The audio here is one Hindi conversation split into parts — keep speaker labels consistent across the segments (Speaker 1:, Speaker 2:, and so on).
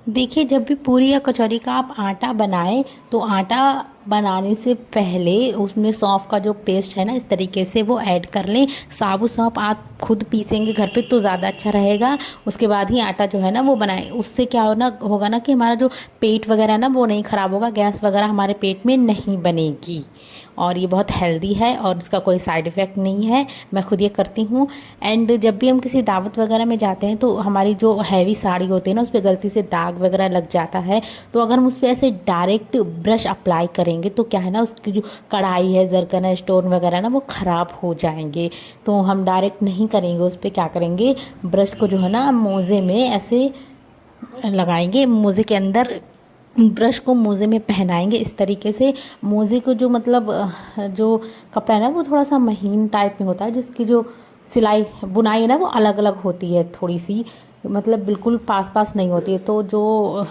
Speaker 1: देखिए, जब भी पूरी या कचौरी का आप आटा बनाएं तो आटा बनाने से पहले उसमें सौंफ का जो पेस्ट है ना, इस तरीके से वो ऐड कर लें। साबुत सौंफ आप खुद पीसेंगे घर पे तो ज़्यादा अच्छा रहेगा। उसके बाद ही आटा जो है ना वो बनाएं। उससे क्या होगा ना कि हमारा जो पेट वगैरह है ना वो नहीं ख़राब होगा, गैस वगैरह हमारे पेट में नहीं बनेगी। और ये बहुत हेल्दी है और इसका कोई साइड इफ़ेक्ट नहीं है। मैं खुद ये करती हूँ। एंड जब भी हम किसी दावत वगैरह में जाते हैं तो हमारी जो हैवी साड़ी होती है ना, उस पर गलती से दाग वगैरह लग जाता है। तो अगर हम उस पर ऐसे डायरेक्ट ब्रश अप्लाई करेंगे तो क्या है ना, उसकी जो कढ़ाई है, जरकन है, स्टोन वगैरह ना वो ख़राब हो जाएंगे। तो हम डायरेक्ट नहीं करेंगे, उस पर क्या करेंगे, ब्रश को जो है ना मोज़े में ऐसे लगाएंगे, मोज़े के अंदर ब्रश को मोज़े में पहनाएंगे इस तरीके से। मोज़े को जो मतलब जो कपड़ा है ना वो थोड़ा सा महीन टाइप में होता है, जिसकी जो सिलाई बुनाई है ना वो अलग अलग होती है थोड़ी सी, मतलब बिल्कुल पास पास नहीं होती है। तो जो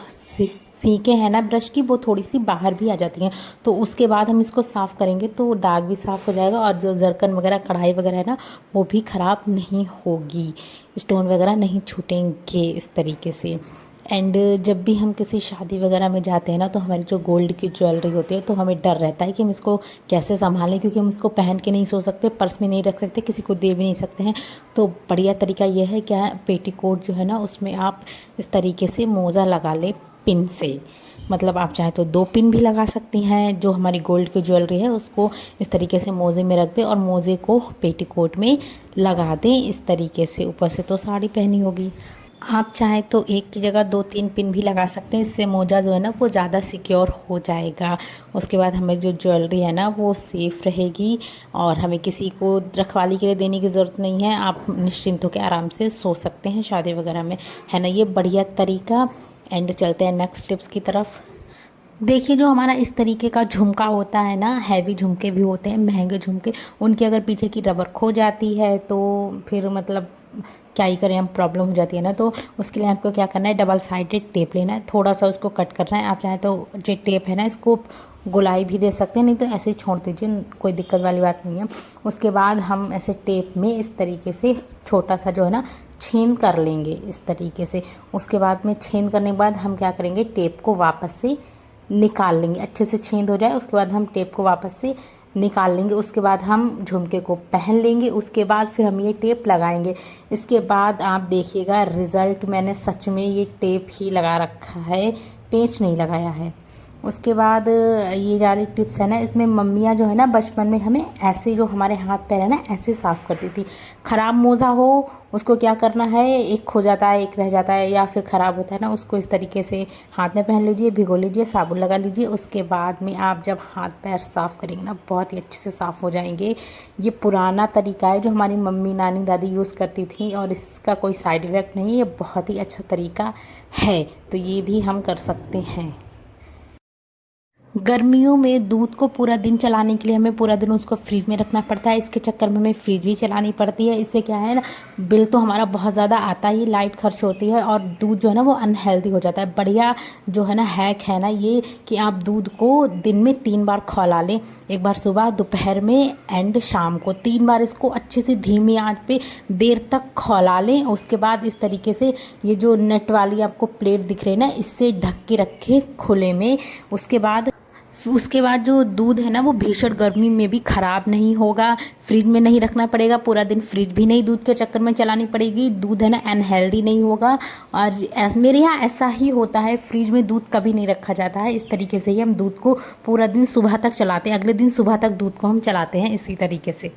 Speaker 1: सीके हैं ना ब्रश की वो थोड़ी सी बाहर भी आ जाती हैं। तो उसके बाद हम इसको साफ़ करेंगे तो दाग भी साफ़ हो जाएगा और जो जरकन वगैरह कढ़ाई वगैरह है ना वो भी ख़राब नहीं होगी, स्टोन वगैरह नहीं छूटेंगे इस तरीके से। एंड जब भी हम किसी शादी वगैरह में जाते हैं ना तो हमारी जो गोल्ड की ज्वेलरी होती है तो हमें डर रहता है कि हम इसको कैसे संभालें, क्योंकि हम उसको पहन के नहीं सो सकते, पर्स में नहीं रख सकते, किसी को दे भी नहीं सकते हैं। तो बढ़िया तरीका ये है क्या, पेटीकोट जो है ना उसमें आप इस तरीके से मोज़ा लगा लें पिन से। मतलब आप चाहे तो 2 पिन भी लगा सकती हैं। जो हमारी गोल्ड की ज्वेलरी है उसको इस तरीके से मोज़े में रख दें और मोज़े को पेटीकोट में लगा दें इस तरीके से। ऊपर से तो साड़ी पहनी होगी, आप चाहें तो एक की जगह 2-3 पिन भी लगा सकते हैं। इससे मोजा जो है ना वो ज़्यादा सिक्योर हो जाएगा। उसके बाद हमें जो ज्वेलरी है ना वो सेफ़ रहेगी और हमें किसी को रखवाली के लिए देने की ज़रूरत नहीं है। आप निश्चिंत होकर आराम से सो सकते हैं शादी वगैरह में, है ना। ये बढ़िया तरीका। एंड चलते हैं नेक्स्ट टिप्स की तरफ। देखिए, जो हमारा इस तरीके का झुमका होता है ना, हैवी झुमके भी होते हैं, महंगे झुमके, उनकी अगर पीछे की रबर खो जाती है तो फिर मतलब क्या ही करें हम, प्रॉब्लम हो जाती है ना। तो उसके लिए आपको क्या करना है, डबल साइडेड टेप लेना है, थोड़ा सा उसको कट करना है। आप चाहें तो जो टेप है ना इसको गोलाई भी दे सकते हैं, नहीं तो ऐसे ही छोड़ दीजिए, कोई दिक्कत वाली बात नहीं है। उसके बाद हम ऐसे टेप में इस तरीके से छोटा सा जो है ना छेद कर लेंगे इस तरीके से। उसके बाद में छेद करने के बाद हम क्या करेंगे, टेप को वापस से निकाल लेंगे, अच्छे से छेद हो जाए उसके बाद हम टेप को वापस से निकाल लेंगे। उसके बाद हम झुमके को पहन लेंगे, उसके बाद फिर हम ये टेप लगाएंगे। इसके बाद आप देखिएगा रिज़ल्ट, मैंने सच में ये टेप ही लगा रखा है, पेंच नहीं लगाया है। उसके बाद ये वाली टिप्स है ना, इसमें मम्मियाँ जो है ना बचपन में हमें ऐसे जो हमारे हाथ पैर है ना ऐसे साफ़ करती थी। ख़राब मोज़ा हो उसको क्या करना है, एक खो जाता है एक रह जाता है या फिर ख़राब होता है ना, उसको इस तरीके से हाथ में पहन लीजिए, भिगो लीजिए, साबुन लगा लीजिए। उसके बाद में आप जब हाथ पैर साफ़ करेंगे ना बहुत ही अच्छे से साफ़ हो जाएंगे। ये पुराना तरीका है जो हमारी मम्मी नानी दादी यूज़ करती थी और इसका कोई साइड इफ़ेक्ट नहीं है, ये बहुत ही अच्छा तरीका है। तो ये भी हम कर सकते हैं। गर्मियों में दूध को पूरा दिन चलाने के लिए हमें पूरा दिन उसको फ्रिज में रखना पड़ता है। इसके चक्कर में हमें फ्रिज भी चलानी पड़ती है। इससे क्या है ना, बिल तो हमारा बहुत ज़्यादा आता है, ये लाइट खर्च होती है और दूध जो है ना वो अनहेल्दी हो जाता है। बढ़िया जो है ना हैक है ना ये, कि आप दूध को दिन में 3 बार खौला लें, एक बार सुबह, दोपहर में एंड शाम को 3 बार इसको अच्छे से धीमी आंच पे देर तक खौला लें। उसके बाद इस तरीके से ये जो नेट वाली आपको प्लेट दिख रही है ना इससे ढक के रखें खुले में। उसके बाद जो दूध है ना वो भीषण गर्मी में भी ख़राब नहीं होगा। फ्रिज में नहीं रखना पड़ेगा पूरा दिन, फ्रिज भी नहीं दूध के चक्कर में चलानी पड़ेगी, दूध है ना अनहेल्दी नहीं होगा। और मेरे यहाँ ऐसा ही होता है, फ्रिज में दूध कभी नहीं रखा जाता है। इस तरीके से ही हम दूध को पूरा दिन सुबह तक चलाते हैं, अगले दिन सुबह तक दूध को हम चलाते हैं इसी तरीके से।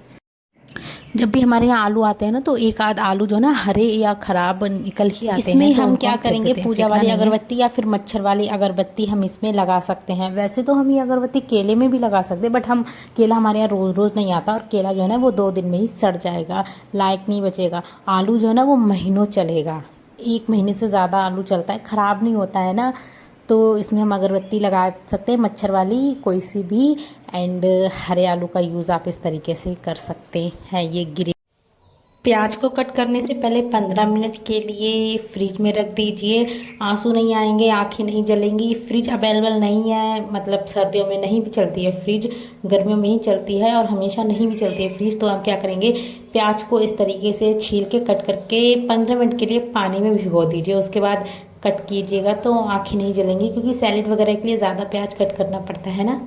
Speaker 1: जब भी हमारे यहाँ आलू आते हैं ना तो एक आध आलू जो ना हरे या खराब निकल ही आते हैं। इसमें तो हम क्या करेंगे, पूजा वाली अगरबत्ती या फिर मच्छर वाली अगरबत्ती हम इसमें लगा सकते हैं। वैसे तो हम ये अगरबत्ती केले में भी लगा सकते हैं, बट हम केला हमारे यहाँ रोज़ रोज़ नहीं आता और केला जो है ना वो 2 दिन में ही सड़ जाएगा, लायक नहीं बचेगा। आलू जो है ना वो महीनों चलेगा, 1 महीने से ज़्यादा आलू चलता है, ख़राब नहीं होता है ना। तो इसमें हम अगरबत्ती लगा सकते हैं, मच्छर वाली कोई सी भी। एंड हरे आलू का यूज़ आप इस तरीके से कर सकते हैं। ये गिरे प्याज को कट करने से पहले 15 मिनट के लिए फ्रिज में रख दीजिए। आंसू नहीं आएंगे, आंखें नहीं जलेंगी। फ्रिज अवेलेबल नहीं है, मतलब सर्दियों में नहीं भी चलती है फ्रिज, गर्मियों में ही चलती है और हमेशा नहीं भी चलती है फ्रिज। तो आप क्या करेंगे, प्याज को इस तरीके से छील के कट करके 15 मिनट के लिए पानी में भिगो दीजिए। उसके बाद कट कीजिएगा तो आँखें नहीं जलेंगी, क्योंकि सैलेड वगैरह के लिए ज़्यादा प्याज कट करना पड़ता है ना।